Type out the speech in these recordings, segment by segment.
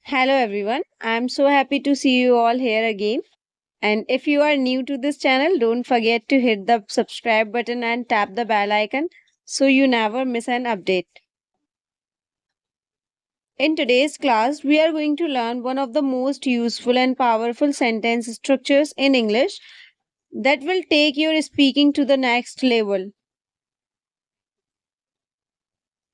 Hello everyone. I'm so happy to see you all here again. And if you are new to this channel, don't forget to hit the subscribe button and tap the bell icon so you never miss an update. In today's class, we are going to learn one of the most useful and powerful sentence structures in English that will take your speaking to the next level.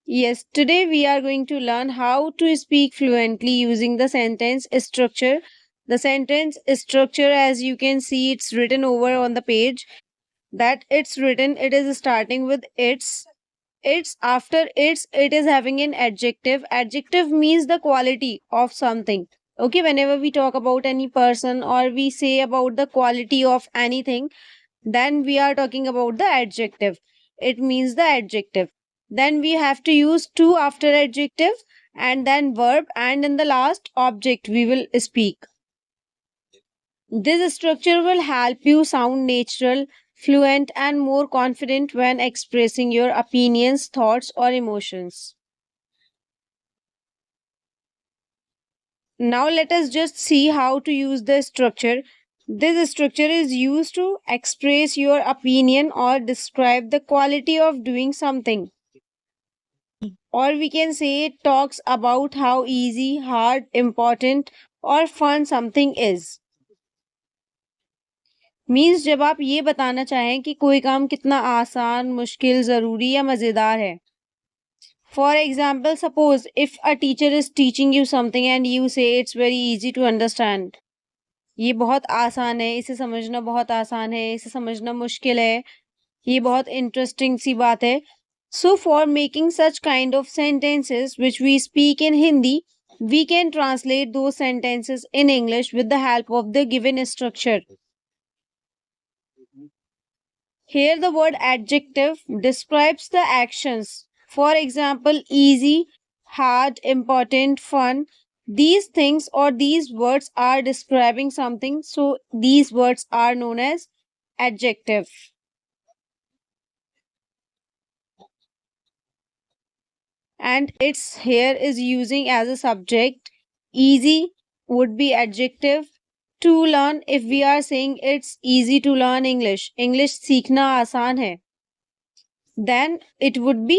Yes, today we are going to learn how to speak fluently using the sentence structure. The sentence structure, as you can see, it's written over on the page that it's written, it is starting with its after it is having an adjective. Adjective means the quality of something. Okay, whenever we talk about any person or we say about the quality of anything, then we are talking about the adjective. It means the adjective. Then we have to use to after adjective and then verb, and in the last object we will speak. This structure will help you sound natural, fluent, and more confident when expressing your opinions, thoughts, or emotions. Now, let us just see how to use the structure. This structure is used to express your opinion or describe the quality of doing something. Or we can say it talks about how easy, hard, important, or fun something is. Means जब आप ये बताना चाहें कि कोई काम कितना आसान, मुश्किल, ज़रूरी या मज़ेदार है. For example, suppose if a teacher is teaching you something and you say it's very easy to understand. ये बहुत आसान है, इसे समझना बहुत आसान है, इसे समझना मुश्किल है, ये बहुत इंटरेस्टिंग सी बात है. So for making such kind of sentences which we speak in Hindi, we can translate those sentences in English with the help of the given structure. Here, the word adjective describes the actions. For example, easy, hard, important, fun. These things or these words are describing something, so these words are known as adjective. And its here is using as a subject. Easy would be adjective. To learn, if we are saying it's easy to learn English, English सीखना आसान है, then it would be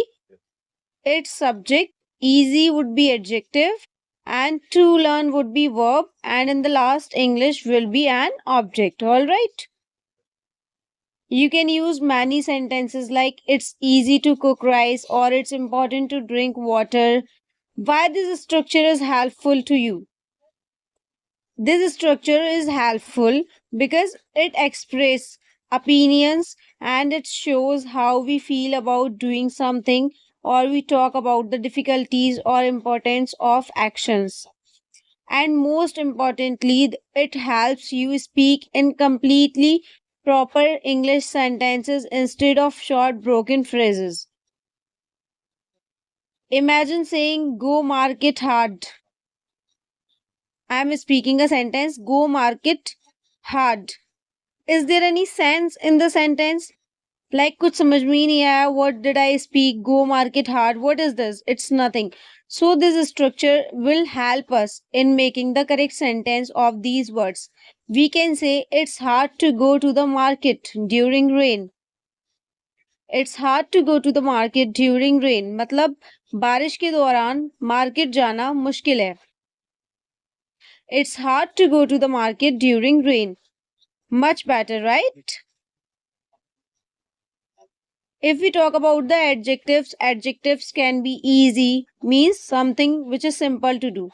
its subject. Easy would be adjective and to learn would be verb, and in the last English will be an object. All right. You can use many sentences like it's easy to cook rice or it's important to drink water. Why this structure is helpful to you? This structure is helpful because it expresses opinions and it shows how we feel about doing something, or we talk about the difficulties or importance of actions. And most importantly, it helps you speak in completely proper English sentences instead of short broken phrases. Imagine saying go market hard. I am speaking a sentence, go market hard. Is there any sense in the sentence? Like कुछ समझ में ही नहीं आया. What did I speak? Go market hard. What is this? It's nothing. So this structure will help us in making the correct sentence of these words. We can say it's hard to go to the market during rain. It's hard to go to the market during rain. मतलब बारिश के दौरान market जाना मुश्किल है. It's hard to go to the market during rain. Much better, right? If we talk about the adjectives, adjectives can be easy, means something which is simple to do.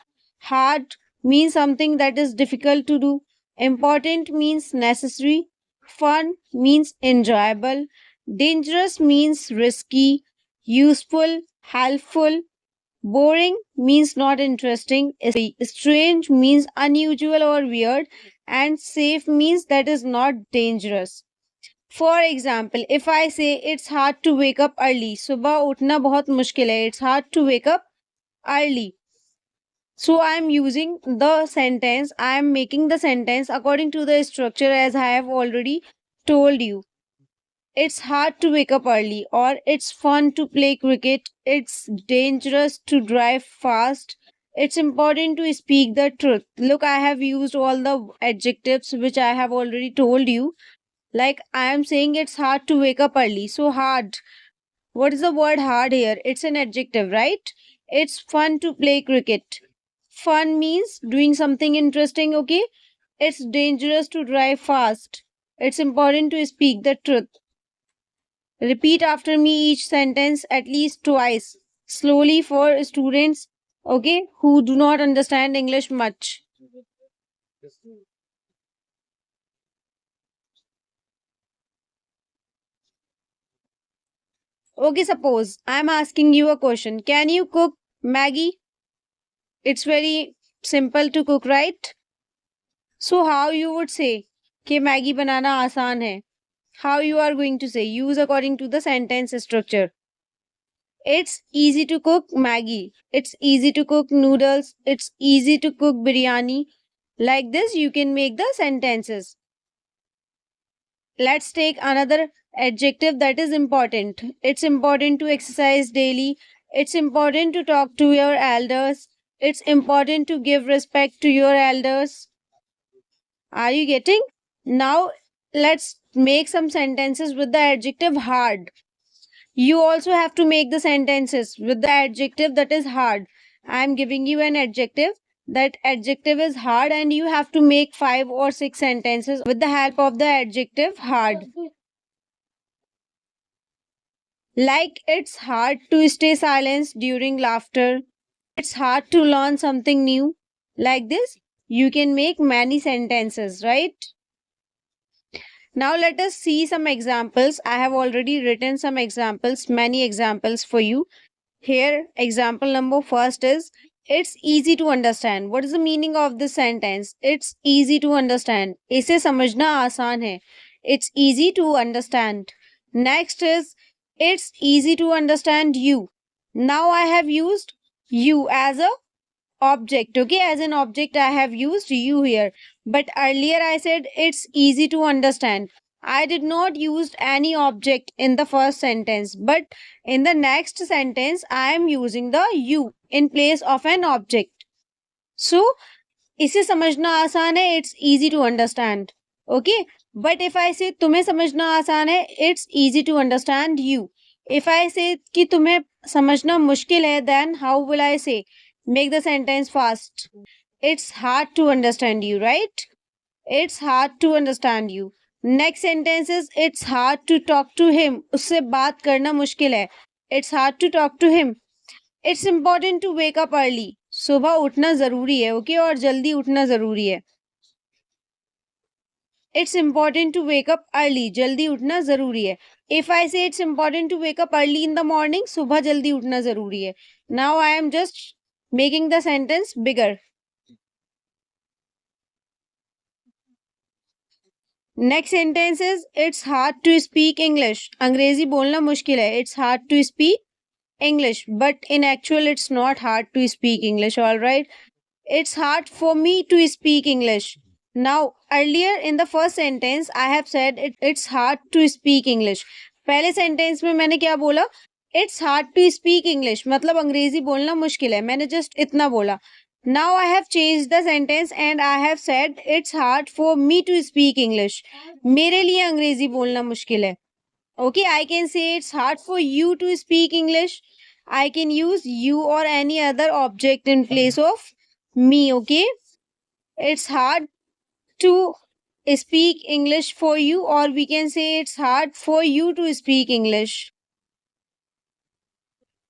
Hard means something that is difficult to do. Important means necessary. Fun means enjoyable. Dangerous means risky. Useful, helpful. Boring means not interesting. Strange means unusual or weird. And safe means that is not dangerous. For example, if I say it's hard to wake up early, सुबह उठना बहुत मुश्किल है. It's hard to wake up early. So I am using the sentence, I am making the sentence according to the structure as I have already told you. It's hard to wake up early, or it's fun to play cricket, it's dangerous to drive fast, It's important to speak the truth. Look, I have used all the adjectives which I have already told you. Like I am saying it's hard to wake up early. So hard. What is the word hard here? It's an adjective, right? It's fun to play cricket. Fun means doing something interesting, okay? It's dangerous to drive fast. It's important to speak the truth. Repeat after me each sentence at least twice, slowly for students, okay, who do not understand English much. Okay, suppose I'm asking you a question. Can you cook Maggie? It's very simple to cook, right? So how you would say कि Maggie बनाना आसान है? How you are going to say? Use according to the sentence structure. It's easy to cook Maggie. It's easy to cook noodles. It's easy to cook biryani. Like this, you can make the sentences. Let's take another adjective that is important. It's important to exercise daily. It's important to talk to your elders. It's important to give respect to your elders. Are you getting? Now, let's make some sentences with the adjective hard. You also have to make the sentences with the adjective that is hard. I am giving you an adjective. That adjective is hard, and you have to make 5 or 6 sentences with the help of the adjective hard. Like it's hard to stay silent during laughter. It's hard to learn something new. Like this, you can make many sentences, right? Now let us see some examples. I have already written some examples, many examples for you. Here, example number first is it's easy to understand. What is the meaning of this sentence? It's easy to understand. इसे समझना आसान है. It's easy to understand. Next is it's easy to understand you. Now I have used you as a object. Okay, as an object I have used you here. But earlier I said it's easy to understand. I did not use any object in the first sentence, but in the next sentence I am using the you in place of an object. So इसे समझना आसान है, it's easy to understand. Okay, but if I say तुम्हें समझना आसान है, it's easy to understand you. If I say कि तुम्हें समझना मुश्किल है, then how will I say? Make the sentence fast. It's hard to understand you, right? It's hard to understand you. Next sentence is it's hard to talk to him. उससे बात करना मुश्किल है. It's hard to talk to him. It's important to wake up early. सुबह उठना जरूरी है, okay, और जल्दी उठना जरूरी है. It's important to wake up early. जल्दी उठना जरूरी है. If I say it's important to wake up early in the morning, सुबह जल्दी उठना जरूरी है. Now I am just making the sentence bigger. Next sentence is it's hard to speak English. अंग्रेजी बोलना मुश्किल है. It's hard to speak English, but in actual it's not hard to speak English, all right? It's hard for me to speak English. Now, earlier in the first sentence, I have said it's hard to speak English. पहले sentence में मैंने क्या बोला? It's hard to speak English. मतलब अंग्रेजी बोलना मुश्किल है. मैंने just इतना बोला. Now I have changed the sentence and I have said it's hard for me to speak English. मेरे लिए अंग्रेजी बोलना मुश्किल है. Okay, I can say it's hard for you to speak English. I can use you or any other object in place of me, okay? It's hard to speak English for you, or we can say it's hard for you to speak English.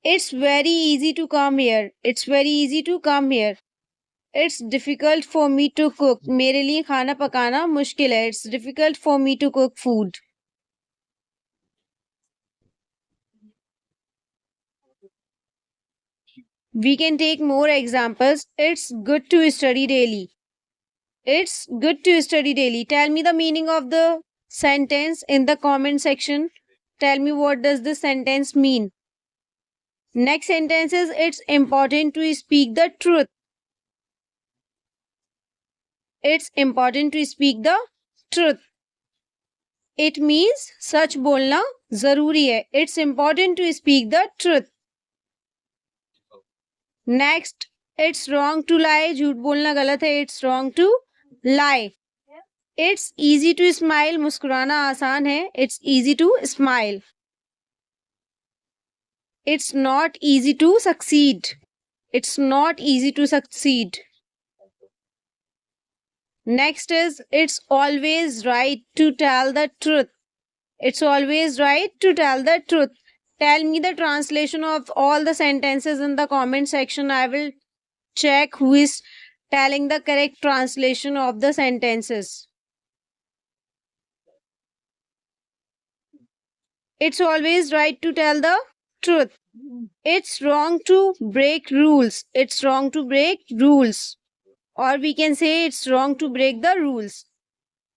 It's very easy to come here. It's very easy to come here. It's difficult for me to cook. मेरे लिए खाना पकाना मुश्किल है. It's difficult for me to cook food. We can take more examples. It's good to study daily. It's good to study daily. Tell me the meaning of the sentence in the comment section. Tell me what does this sentence mean. Next sentence is it's important to speak the truth. It's important to speak the truth. It means सच बोलना जरूरी है. It's important to speak the truth. Next, It's wrong to lie. झूठ बोलना गलत है. It's wrong to lie. It's easy to smile. मुस्कुराना आसान है. It's easy to smile. It's not easy to succeed. It's not easy to succeed. Next is, it's always right to tell the truth. It's always right to tell the truth. Tell me the translation of all the sentences in the comment section. I will check who is telling the correct translation of the sentences. It's always right to tell the truth. It's wrong to break rules. It's wrong to break rules. Or we can say it's wrong to break the rules.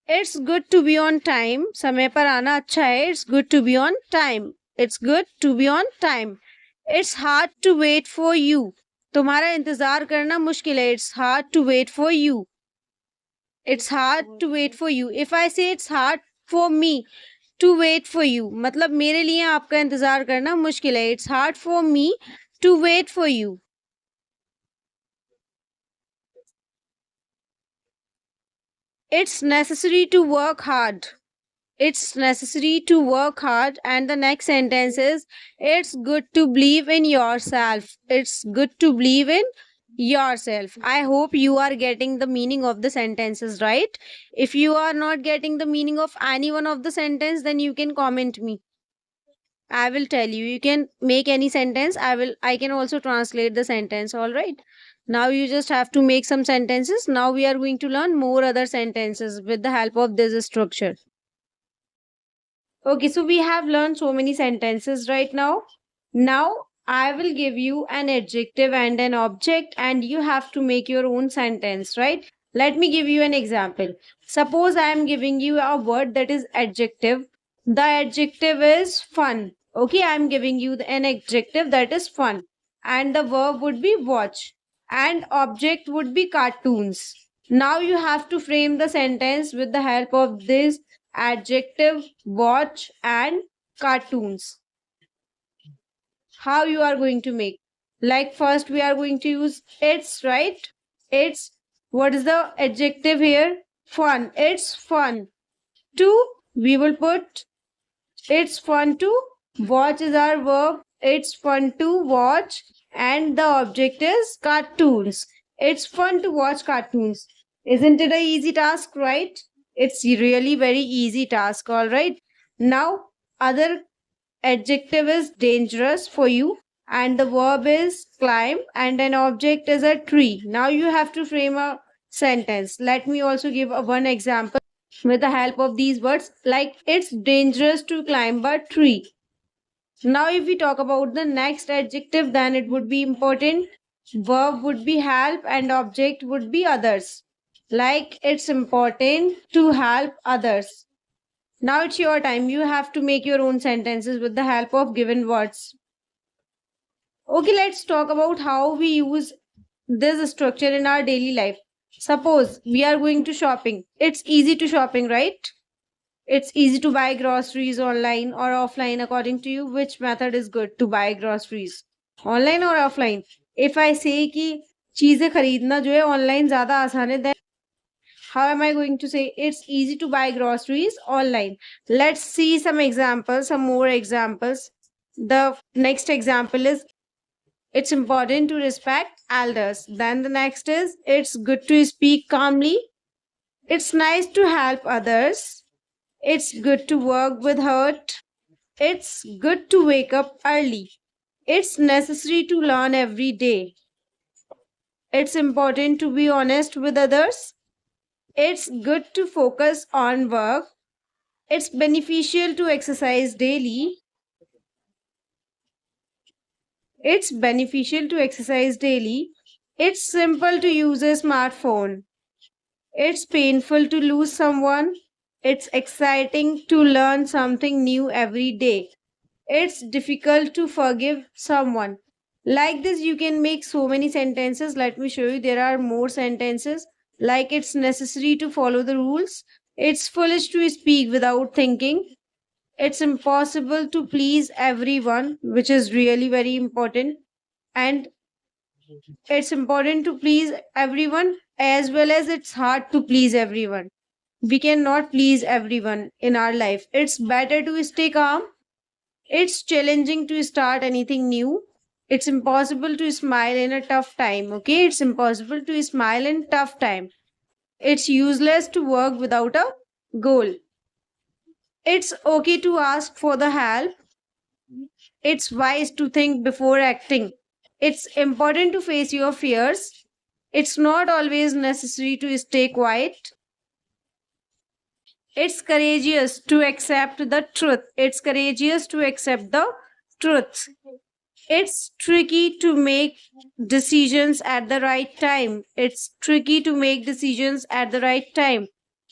It's good to be on time. समय पर आना अच्छा है. It's good to be on time. It's good to be on time. It's hard to wait for you. तुम्हारा इंतजार करना मुश्किल है. It's hard to wait for you. It's hard to wait for you. If I say it's hard for me to wait for you, मतलब मेरे लिए आपका इंतजार करना मुश्किल है. It's hard for me to wait for you. It's necessary to work hard. It's necessary to work hard. And the next sentence is, it's good to believe in yourself. It's good to believe in yourself. I hope you are getting the meaning of the sentences, right? If you are not getting the meaning of any one of the sentence, then you can comment me. I will tell you. You can make any sentence. I can also translate the sentence, all right? Now you just have to make some sentences. Now we are going to learn more other sentences with the help of this structure. Okay, so we have learned so many sentences right now. Now I will give you an adjective and an object, and you have to make your own sentence, right? Let me give you an example. Suppose I am giving you a word that is adjective. The adjective is fun. Okay, I am giving you an adjective that is fun. And the verb would be watch. And object would be cartoons. Now you have to frame the sentence with the help of this adjective, watch, and cartoons. How you are going to make? Like first we are going to use it's, right? It's, what is the adjective here? Fun. It's fun to, we will put it's fun to watch is our verb. It's fun to watch, and the object is cartoons. It's fun to watch cartoons. Isn't it a easy task, right? It's really very easy task, all right? Now, other adjective is dangerous for you, and the verb is climb, and an object is a tree. Now you have to frame a sentence. Let me also give one example with the help of these words, like it's dangerous to climb a tree. Now if we talk about the next adjective, then it would be important. Verb would be help and object would be others. Like it's important to help others. Now it's your time. You have to make your own sentences with the help of given words. Okay, let's talk about how we use this structure in our daily life. Suppose we are going to shopping. It's easy to shopping, right? It's easy to buy groceries online or offline. According to you, which method is good to buy groceries? Online or offline? If I say कि चीजें खरीदना जो है online ज़्यादा आसान है, then how am I going to say it's easy to buy groceries online? Let's see some examples, some more examples. The next example is, it's important to respect elders. Then the next is, it's good to speak calmly. It's nice to help others. It's good to work with heart. It's good to wake up early. It's necessary to learn every day. It's important to be honest with others. It's good to focus on work. It's beneficial to exercise daily. It's beneficial to exercise daily. It's simple to use a smartphone. It's painful to lose someone. It's exciting to learn something new every day. It's difficult to forgive someone. Like this, you can make so many sentences. Let me show you. There are more sentences. Like it's necessary to follow the rules. It's foolish to speak without thinking. It's impossible to please everyone, which is really very important. And It's important to please everyone as well as it's hard to please everyone. We cannot please everyone in our life. It's better to stay calm. It's challenging to start anything new. It's impossible to smile in a tough time. Okay, it's impossible to smile in tough time. It's useless to work without a goal. It's okay to ask for the help. It's wise to think before acting. It's important to face your fears. It's not always necessary to stay quiet. It's courageous to accept the truth. It's courageous to accept the truth. It's tricky to make decisions at the right time. It's tricky to make decisions at the right time.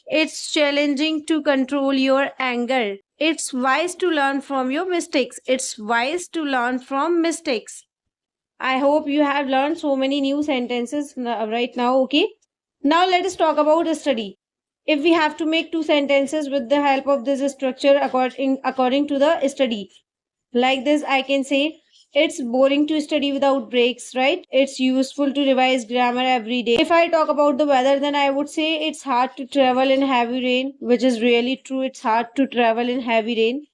It's challenging to control your anger. It's wise to learn from your mistakes. It's wise to learn from mistakes. I hope you have learned so many new sentences right now. Okay. Now let us talk about a study. If we have to make two sentences with the help of this structure according to the study, like this, I can say it's boring to study without breaks, right? It's useful to revise grammar every day. If I talk about the weather, then I would say it's hard to travel in heavy rain, which is really true. It's hard to travel in heavy rain.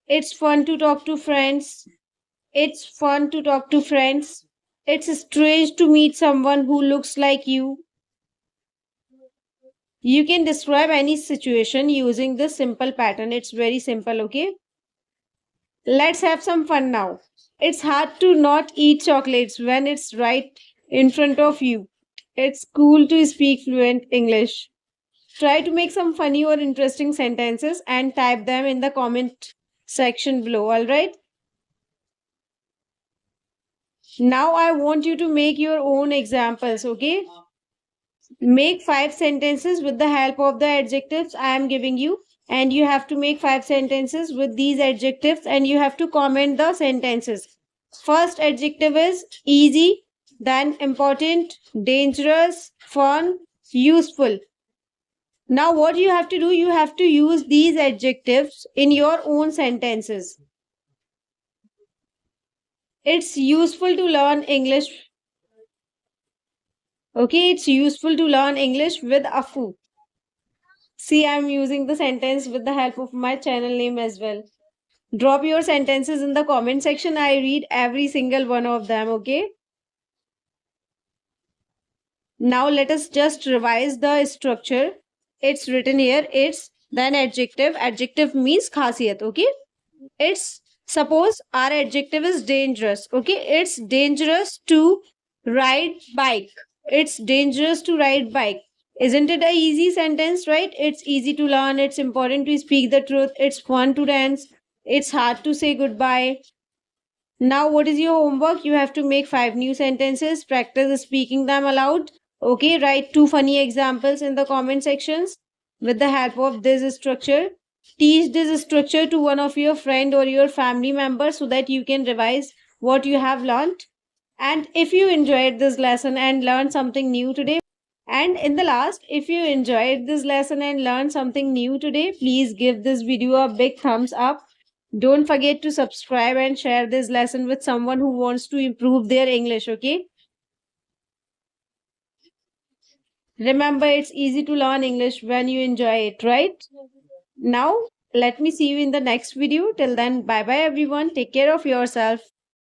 It's fun to talk to friends. It's fun to talk to friends. It's strange to meet someone who looks like you. You can describe any situation using this simple pattern. It's very simple, okay? Let's have some fun now. It's hard to not eat chocolates when it's right in front of you. It's cool to speak fluent English. Try to make some funny or interesting sentences and type them in the comment section below, alright? Now I want you to make your own examples, okay? Make 5 sentences with the help of the adjectives I am giving you, and you have to make 5 sentences with these adjectives and you have to comment the sentences. First adjective is easy, then important, dangerous, fun, useful. Now what you have to do, you have to use these adjectives in your own sentences. It's useful to learn English. Okay, it's useful to learn English with Afu. See, I'm using the sentence with the help of my channel name as well. Drop your sentences in the comment section. I read every single one of them, okay? Now let us just revise the structure. It's written here, it's, then adjective. Adjective means khasiyat, okay? It's, suppose our adjective is dangerous, okay? It's dangerous to ride bike. It's dangerous to ride bike. Isn't it a easy sentence, right? It's easy to learn. It's important to speak the truth. It's fun to dance. It's hard to say goodbye. Now, what is your homework? You have to make 5 new sentences. Practice speaking them aloud. Okay, write 2 funny examples in the comment sections with the help of this structure. Teach this structure to one of your friend or your family members so that you can revise what you have learned. And if you enjoyed this lesson and learned something new today, and in the last, if you enjoyed this lesson and learned something new today, please give this video a big thumbs up. Don't forget to subscribe and share this lesson with someone who wants to improve their English, okay? Remember, it's easy to learn English when you enjoy it, right? Now, let me see you in the next video. Till then, bye bye everyone. Take care of yourself.